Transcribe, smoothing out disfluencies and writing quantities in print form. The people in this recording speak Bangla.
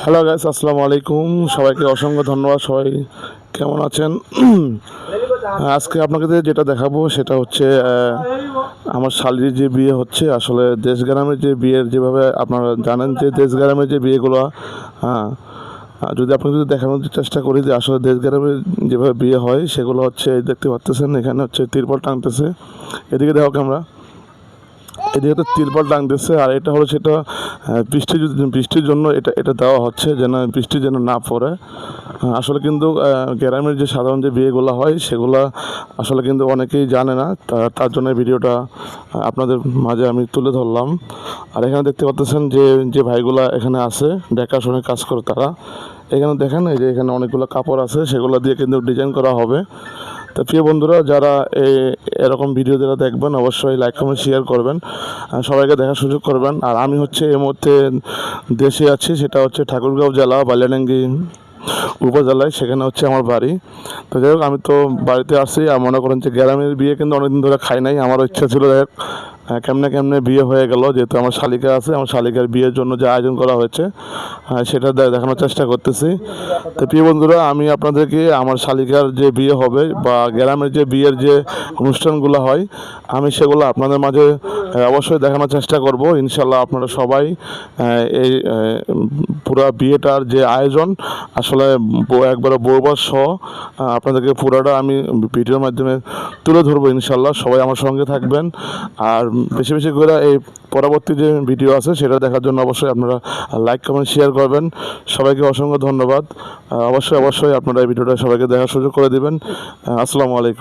হ্যালো গাইস, আসসালামু আলাইকুম। সবাইকে অসংখ্য ধন্যবাদ। সবাই কেমন আছেন? আজকে আপনাকে যেটা দেখাবো সেটা হচ্ছে আমার শালীর যে বিয়ে হচ্ছে। আসলে দেশ গ্রামের যে বিয়ের যেভাবে আপনারা জানেন যে দেশ গ্রামের যে বিয়েগুলো, হ্যাঁ, যদি আপনাকে দেখানোর চেষ্টা করি যে আসলে দেশ গ্রামে যেভাবে বিয়ে হয় সেগুলো হচ্ছে দেখতে পাচ্ছেন। এখানে হচ্ছে তিরপল টানতেছে, এদিকে দেখো আমরা, এদিকে তো তিরপল টানতেছে। আর এটা হলো সেটা বৃষ্টির জন্য এটা এটা দেওয়া হচ্ছে যেন বৃষ্টি যেন না পড়ে। আসলে কিন্তু গ্রামের যে সাধারণ যে বিয়েগুলো হয় সেগুলো আসলে কিন্তু অনেকেই জানে না। তার জন্য ভিডিওটা আপনাদের মাঝে আমি তুলে ধরলাম। আর এখানে দেখতে পাচ্ছেন যে যে ভাইগুলা এখানে আছে দেখাশোনার কাজ করে তারা, এখানে দেখেন এই যে এখানে অনেকগুলো কাপড় আছে, সেগুলো দিয়ে কিন্তু ডিজাইন করা হবে। তো প্রিয় বন্ধুরা, যারা এরকম ভিডিও যারা দেখবেন অবশ্যই লাইক কমেন্ট শেয়ার করবেন, সবাইকে দেখার সুযোগ করবেন। আর আমি হচ্ছে এই মুহূর্তে দেশে আছি, সেটা হচ্ছে ঠাকুরগাঁও জেলা বালিয়াডাঙ্গি উপজেলায়, সেখানে হচ্ছে আমার বাড়ি। তো যাই হোক, আমি তো বাড়িতে আসছি। আর মনে করেন যে গ্রামের বিয়ে কিন্তু অনেকদিন ধরে খাই নাই। আমারও ইচ্ছা ছিল, যাই হোক কেমনে কেমনে বিয়ে হয়ে গেল। যেহেতু আমার শালিকা আছে, আমার শালিকার বিয়ের জন্য যে আয়োজন করা হয়েছে সেটা দেখানোর চেষ্টা করতেছি। তো প্রিয় বন্ধুরা, আমি আপনাদেরকে আমার শালিকার যে বিয়ে হবে বা গ্রামের যে বিয়ের যে অনুষ্ঠানগুলো হয় আমি সেগুলো আপনাদের মাঝে অবশ্যই দেখানোর চেষ্টা করব। ইনশাল্লাহ আপনারা সবাই এই পুরা বিয়েটার যে আয়োজন আসলে একবারে বউবার সহ আপনাদেরকে পুরাটা আমি ভিডিওর মাধ্যমে তুলে ধরবো। ইনশাল্লাহ সবাই আমার সঙ্গে থাকবেন। আর বেশি বেশি করে এই পরবর্তী যে ভিডিও আছে সেটা দেখার জন্য অবশ্যই আপনারা লাইক কমেন্ট শেয়ার করবেন। সবাইকে অসংখ্য ধন্যবাদ। অবশ্যই আপনারা এই ভিডিওটা সবাইকে দেখার সুযোগ করে দেবেন। আসসালামু আলাইকুম।